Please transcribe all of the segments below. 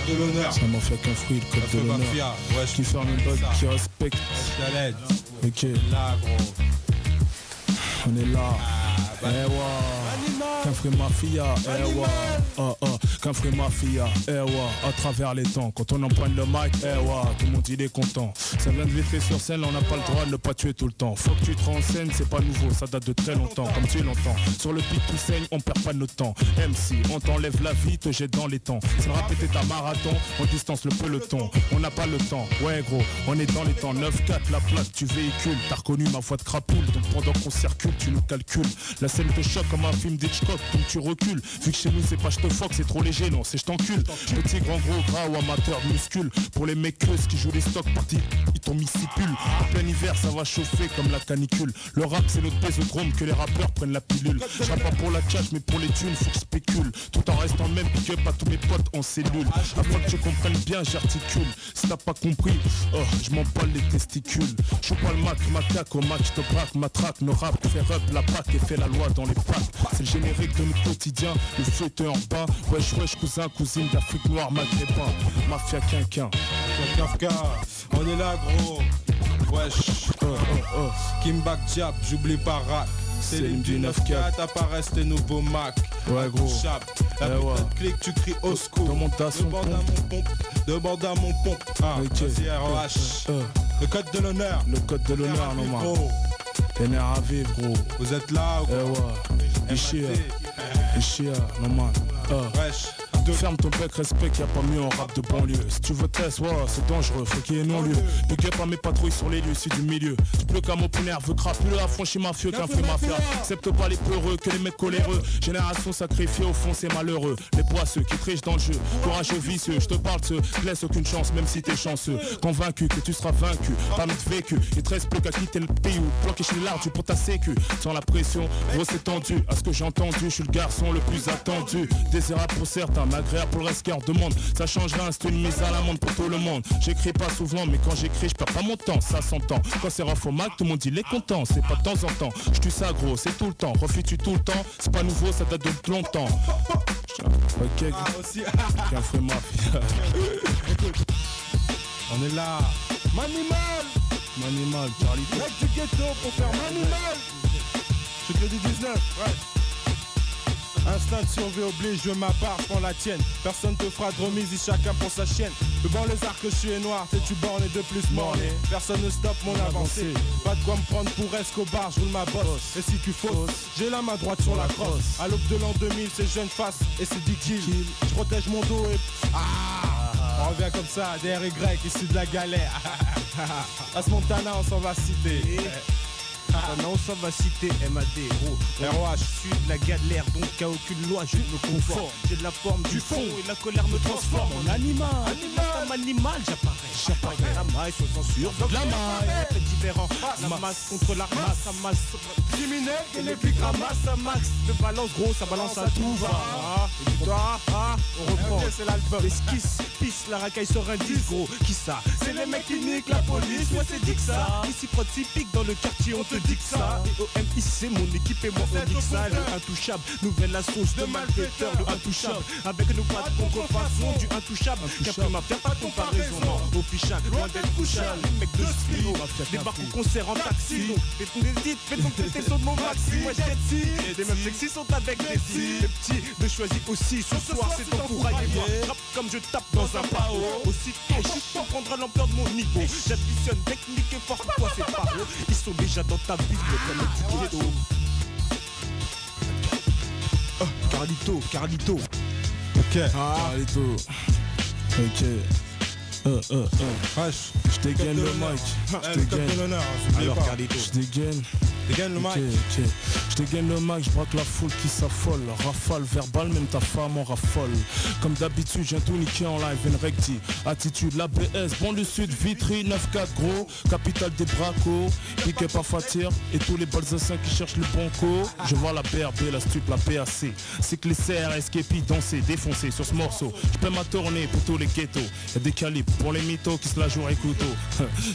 de l'honneur. Ça m'en fait qu'un fruit, le code de l'honneur. Qui ferme une botte, qui respecte. Ok. Là, gros. On est là. Eh ouais. Qu'un frère mafia. Eh ouais. Qu'un frère mafia. Eh ouais. À travers les temps. Quand on empoigne le mic. Eh ouais. Tout le monde il est content. Ça vient de vite fait sur scène. Là on n'a pas le droit de ne pas tuer tout le temps. Faut que tu te renseignes. C'est pas nouveau. Ça date de très longtemps. Comme tu l'entends. Sur le beat tout saigne. On perd pas notre temps. MC. On t'enlève la vie. Te jette dans les temps. C'est le rap était ta marathon. On distance le peloton. On n'a pas le temps. Ouais gros. On est dans les temps. 9-4 la plaque. Tu véhicules. T'as reconnu ma voix de crapoule. Donc pendant qu'on circule. Tu nous calcules. La scène te choque comme un film d'Hitchcock. Donc tu recules. Vu que chez nous c'est pas je te fuck. C'est trop léger. Non c'est je t'encule. Petit, grand, gros, gras ou amateur de muscule. Pour les mecs qui jouent les stocks partis, ils t'ont mis sipule. En plein hiver ça va chauffer comme la canicule. Le rap c'est notre pésodrome que les rappeurs prennent la pilule. Je rappe pas pour la cash mais pour les thunes faut que je spécule. Tout en restant même pick up à tous mes potes en cellule. Afin que tu comprennes bien j'articule. Si t'as pas compris, je m'en bats les testicules. Je suis pas le Mac, macaque au match te braque, matraque, nos rap, faire up la PAC et fait la loi dans les packs. C'est le générique de notre quotidien, le feu est en bas. Wesh wesh cousin, cousine d'Afrique noire maghrébin. Mafia quinquin. Kafka, on est là gros. Wesh. Kimbak Diab, j'oublie pas rap. C'est l'hymne du 9-4, apparaissent tes nouveaux Mac. Ouais gros. La putain de clique, tu cries au secours. Demande à son pompe. Demande à mon pompe. Vas-y ROH. Le code de l'honneur. Le code de l'honneur normal. T'es à vivre gros. Vous êtes là ou quoi? Ishia, normal. Wesh. Ferme ton bec, respect, y'a pas mieux en rap de banlieue. Si tu veux test, c'est dangereux, faut qu'il y ait non-lieu. Big up à mes patrouilles sur les lieux, c'est du milieu. Tu pleures qu'à mon nerveux crapuleux, affranchi mafieux qu'un fait mafia. Accepte pas les peureux, que les mecs coléreux. Génération sacrifiée, au fond c'est malheureux. Les poisseux qui trichent dans le jeu, courageux vicieux. Je te parle de ceux qui laissent aucune chance, même si t'es chanceux. Convaincu que tu seras vaincu, pas notre vécu. Il te reste plus qu'à quitter le pays ou bloquer chez l'ardu pour ta sécu. Sans la pression, gros c'est tendu. À ce que j'ai entendu, je suis le garçon le plus attendu. Désirable pour certains, agréable pour le reste qui en demande. Ça change rien, c'est une mise à l'amende pour tout le monde. J'écris pas souvent mais quand j'écris je perds pas mon temps, ça s'entend. Quand c'est rough au Mac, tout le monde dit il est content. C'est pas de temps en temps, je tue ça gros, c'est tout le temps. Refus-tu tout le temps, c'est pas nouveau, ça date de longtemps. Ok, qu'un frère mafia. On est là. Manimal, Charlie. Mec du ghetto pour faire Manimal. Je te dis 19, ouais. Instinct de survie oblige, je ma part, prends la tienne. Personne te fera de remise, chacun pour sa chienne. Le banlieusard que je suis est noir, t'es-tu borné de plus morné. Personne ne stoppe mon avancée. Pas de quoi me prendre pour Escobar, je roule ma bosse. Et si tu fausses, j'ai la main droite sur la crosse. À l'aube de l'an 2000, c'est jeune face et c'est 10 kills. Je protège mon dos et... on revient comme ça, DRY, issu de la galère. As Montana, on s'en va citer. Non, ça va citer MAD, ROH, je suis de la galère, donc à aucune loi je me conforme. J'ai de la forme du fond et la colère me transforme en animal. Comme animal, j'apparais. La maille se censure, donc la maille est différent. La masse contre la masse, la masse criminelle et les flics ramassent un max de balance, gros, ça balance à tout va. Et puis toi, on reprend. C'est l'album. L'esquisse, pisse, la racaille sur un disque, gros. Qui ça? C'est les mecs qui niquent la police, moi c'est dit que ça. Ici, prod typique dans le quartier, on te dit que ça. Et OMIC, c'est mon équipe et moi on dit que ça. Le intouchable, nouvelle la sauce de malfaiteur, le intouchable. Avec nos pas de contrefaçon du intouchable. Qu'après ma faire pas de comparaison, non. Au fichac, loin d'être couchable. Les mecs de Spino débarquent au concert en taxi. Donc, fais donc tes sons de mon maxi. Moi je si les meufs sexy sont avec des si. Les petits de choisir aussi. Ce soir c'est ton courage et moi. Rappe comme je tape dans un pao. Aussitôt, je comprendrai l'ampleur de mon niveau. J'additionne technique et force, toi c'est pas haut. Ils sont déjà dans ta vie, le planète du ghetto. Carlito. Ok. Carlito. Ok. Je dégaine le mic. Je dégaine le mic. Je dégaine le mic, je braque la foule qui s'affole. Rafale verbal, même ta femme en raffole. Comme d'habitude, j'ai tout niqué en live, une recti. Attitude, la BS, bon le sud, Vitry, 9-4 gros. Capitale des bracos, piqué pas fatir. Et tous les balsaciens qui cherchent le bon co. Je vois la BRB, la stup, la PAC. C'est que les CRS, Képi, danser, défoncer sur ce morceau. Je peux ma tournée pour tous les ghettos. Y'a des calibres pour les mythos qui se la jouent à couteau.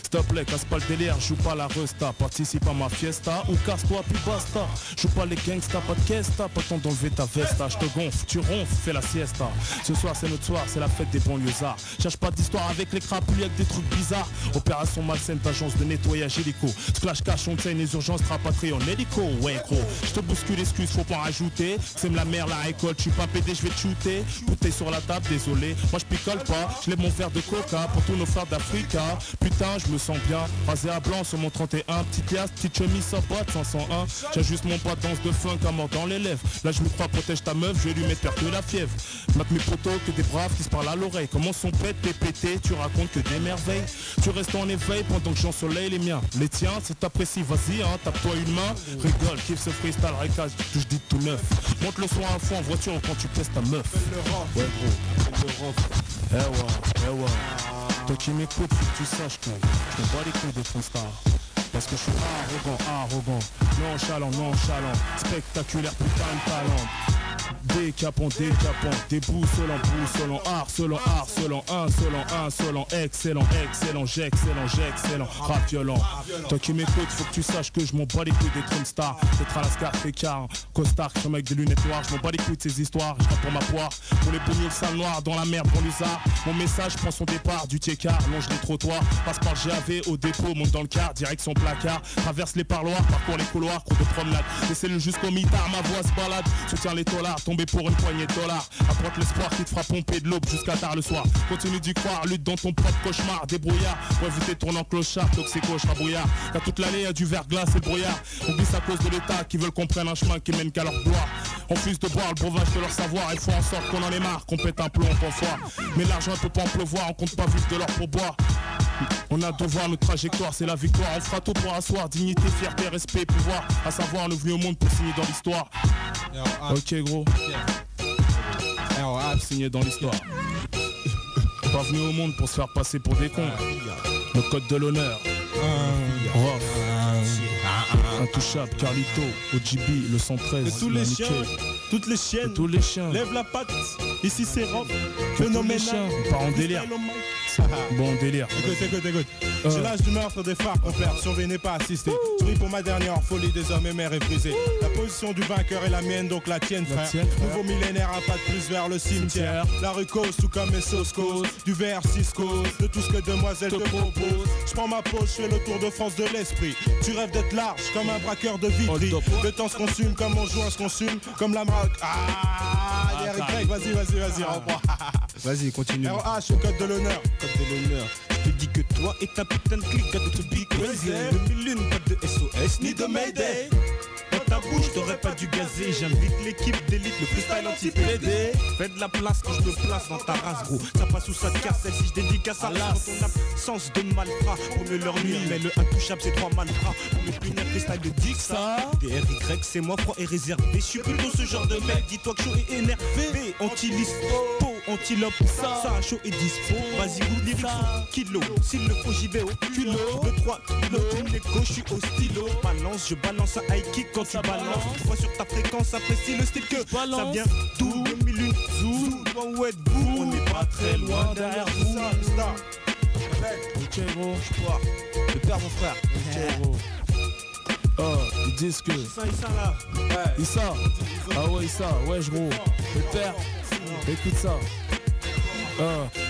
Stop, casse pas le délire, joue pas la resta. Participe à ma fiesta. ça ou casse-toi puis basta. Joue pas les gangsters, pas de caisse, t'as pas le temps d'enlever ta vesta. Je te gonfle, tu ronfles, fais la siesta. Ce soir c'est notre soir, c'est la fête des banlieusards. Cherche pas d'histoire avec les crapules, avec des trucs bizarres. Opération malsaine d'agence de nettoyage hélico. Splash cash, on t'aime les urgences, rapatrié en hélico. Ouais gros, je te bouscule, excuse, faut pas en rajouter. C'est la merde, la récolte, je suis pas pédé, je vais te shooter. Bouteille sur la table, désolé, moi je picole pas. Je lève mon verre de coca pour tous nos frères d'Africa. Putain, je me sens bien, rasé à blanc sur mon 31. Petite liasse, petite chemise, sans boîte, 501. J'ajuste mon poids, danse de funk à mort dans les lèvres. Là je me crois, protège ta meuf, je vais lui mettre perdre de la fièvre. Mate mes potos, que des braves qui se parlent à l'oreille. Comment son pète, t'es pété, tu racontes que des merveilles. Tu restes en éveil pendant que j'ensoleille les miens. Les tiens, c'est t'apprécies, vas-y, hein, tape-toi une main. Rigole, kiffe ce freestyle, récage, tout je dis tout neuf. Monte le son à fond en voiture quand tu pèses ta meuf. Ouais gros, eh ouais. Toi qui m'écoutes, faut que tu saches que je me bats les couilles de ton star. Parce que je suis arrogant, nonchalant, spectaculaire, putain de talent. Décapant, déboussolant, harcelant, insolent, excellent, j'excellent, rap violent. Toi qui m'écoutes, faut que tu saches que je m'en bats les couilles des Trump stars. Des Tralascar, Fécard, Costard, je suis avec des lunettes noires, je m'en bats les couilles de ces histoires, je rappe pour ma poire. Pour les bougnoules sales noirs, dans la merde, pour l'usard. Mon message prend son départ du tiécard, longe les trottoirs, passe par le GAV au dépôt, monte dans le car, direction placard, traverse les parloirs, parcours les couloirs, cours de promenade, des cellules jusqu'au mitard, ma voix se balade, soutient les tolards, tomber pour une poignée de dollars, apporte l'espoir qui te fera pomper de l'aube jusqu'à tard le soir, continue d'y croire, lutte dans ton propre cauchemar, débrouillard, ouais vous t'es tourné en clochard, toxico, chabouillard, car toute l'année y'a du verglas et brouillard, on glisse à cause de l'état qui veulent qu'on prenne un chemin qui mène qu'à leur gloire, on fuse de boire le breuvage de leur savoir, il faut en sorte qu'on en ait marre, qu'on pète un plomb en confort, mais l'argent ne peut pas en pleuvoir, on compte pas vivre de leur pourboire. On a devoir, notre trajectoire, c'est la victoire. On fera tout pour asseoir, dignité, fierté, respect, pouvoir. À savoir, on est venu au monde pour signer dans l'histoire. Ok gros. Signé dans l'histoire. Pas venu au monde pour se faire passer pour des cons. Le code de l'honneur. Rof. Intouchable, Carlito, OGB, le 113. Et tous les chiens, toutes les chiennes, tous les chiens. Lève la patte, ici c'est Rof. Phénoménal. On part en délire. Bon délire. Écoute. J'ai l'âge du meurtre des phares, compère. Surveillez, n'est pas assisté. Je prie pour ma dernière folie, désormais mère est brisée. La position du vainqueur est la mienne, donc la tienne, frère. Nouveau millénaire, un pas de plus vers le cimetière. La rue cause, tout comme mes sauces cause. Du verre 6 cause, de tout ce que demoiselle te propose. Je prends ma pause, je fais le tour de France de l'esprit. Tu rêves d'être large, comme un braqueur de Vitry. Le temps se consume, comme on joue, on se consume. Comme la marque. Eric, vas-y, reprends. Vas-y, continue. RH, au code de l'honneur. Je te dis que toi et ta putain de clique got to be crazy. 2001, pas de SOS ni de Mayday. Dans ta bouche, t'aurais pas dû gazer. J'invite l'équipe d'élite, le freestyle anti-PD. Fais de la place quand je me place dans ta race, gros. Ça passe ou ça te casse, celle-ci je dédicace à la ton absence de malfrat. Pour ne leur nuire, mais le intouchable c'est 3 malfrats. Pour me punir, freestyle de Dixa. DRY, c'est moi, froid et réservé. Je suis plutôt ce genre de mec. Dis-toi que chaud et énervé. Anti-liste, antilope, ça chaud et dispo. Vas-y, goûte lyrics, kilo. S'il le faut, j'y vais au culot. 2-3 kilos, tu l'écho, je suis au stylo. Je balance un high kick quand tu balances. Vois sur ta fréquence, apprécie le style que ça vient d'où 2001, zou, où êtes-vous? On n'est pas très loin derrière vous. Ok gros, Je perds mon frère. Ok gros. Ils disent que Issa là. Issa. Ah ouais Issa, wesh gros. Le père, écoute ça.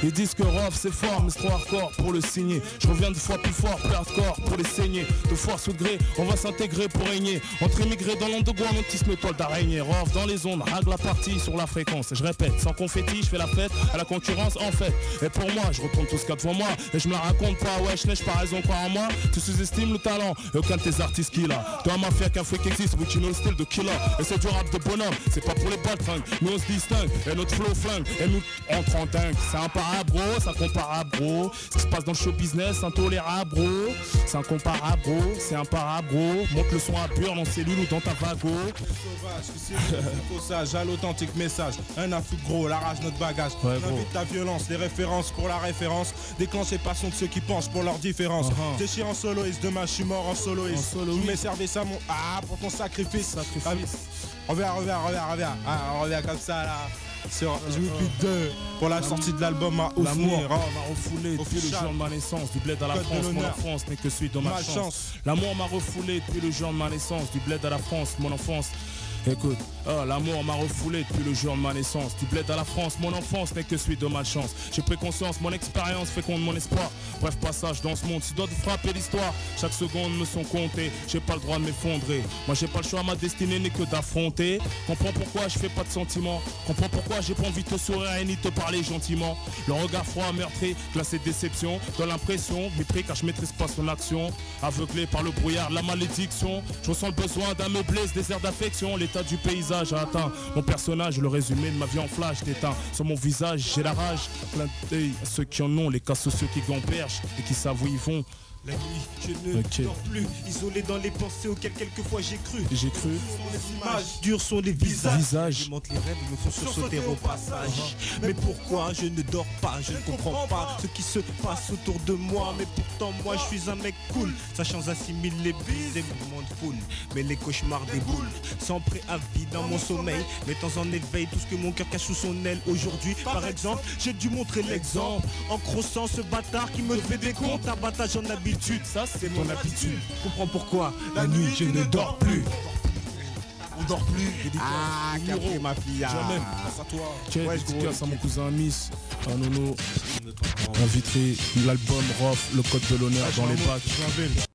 Ils disent que Rof c'est fort mais c'est trop hardcore pour le signer. Je reviens 2 fois plus fort, plus hardcore pour les saigner. 2 fois sous gré, on va s'intégrer pour régner. Entre immigrés dans l'underground, on tisse nos toiles d'araignée. Rof dans les ondes, règle la partie sur la fréquence. Et je répète, sans confetti, je fais la fête à la concurrence en fait. Et pour moi, je retourne tout ce qu'il y a devant moi. Et je me la raconte pas, ouais, je n'ai pas raison, crois en moi. Tu sous-estimes le talent et aucun de tes artistes qui l'a. Toi mafia qu'un freak existe, oui tu know le style de killer. Et c'est du rap de bonhomme, c'est pas pour les baltringues. Nous on se distingue, et notre flow flingue. Et nous on te rend dingue. C'est imparable bro, c'est incomparable bro. Ce qui se passe dans le show business, intolérable bro. C'est incomparable bro, c'est imparable gros. Monte le son à pur dans cellule ou dans ta vago. Sauvage, à l'authentique message. Un à foutre gros, la rage notre bagage. Ouais, invite ta violence, les références pour la référence. Déclenche les passions de ceux qui penchent pour leur différence. Déchire en soloiste, demain je suis mort en soloiste. Tous mes services à mon pour ton sacrifice. Reviens. On revient comme ça là. J'ai oublié 2 pour la sortie de l'album à L'amour m'a refoulé depuis le jour de ma naissance. Du bled à la France, mon enfance n'est que celui de ma chance. L'amour m'a refoulé depuis le jour de ma naissance. Du bled à la France, mon enfance. Écoute, l'amour m'a refoulé depuis le jour de ma naissance. Du bled à la France, mon enfance n'est que celui de malchance. J'ai pris conscience, mon expérience féconde mon espoir. Bref, passage dans ce monde, si doit frapper l'histoire. Chaque seconde me sont comptées, j'ai pas le droit de m'effondrer. Moi j'ai pas le choix, ma destinée n'est que d'affronter. Comprends pourquoi je fais pas de sentiments. Comprends pourquoi j'ai pas envie de te sourire et ni de te parler gentiment. Le regard froid, meurtri, classé de déception. Dans l'impression, mépris car je maîtrise pas son action. Aveuglé par le brouillard, la malédiction. Je ressens le besoin d'un meublé, ce désert d'affection. L'état du paysage a atteint mon personnage, le résumé de ma vie en flash t'éteint. Sur mon visage, j'ai la rage, plein d'œil à ceux qui en ont, les cas sociaux qui gambergent et qui savent où ils vont. La nuit, je ne dors plus, isolé dans les pensées auxquelles quelquefois j'ai cru. J'ai cru. Les images dures sont les visages. Je monte les rêves, me font sursauter au passage. Mais pourquoi je ne dors pas? Je ne comprends pas ce qui se passe autour de moi. Mais pourtant moi je suis un mec cool, sachant assimiler les bises et mouvements de foule. Mais les cauchemars déboulent, sans préavis dans mon sommeil, mettant en éveil tout ce que mon cœur cache sous son aile. Aujourd'hui, par exemple, j'ai dû montrer l'exemple en crossant ce bâtard qui me fait des comptes. Abattage en habitude. Ça c'est mon habitude. Comprends pourquoi la nuit je ne dors plus. On dort plus. Ah, Capri ma fille. Jamais. Grâce à toi. Tiens, dédicace à mon cousin Miss, à Nono. Invité l'album Rof, le code de l'honneur dans les bacs.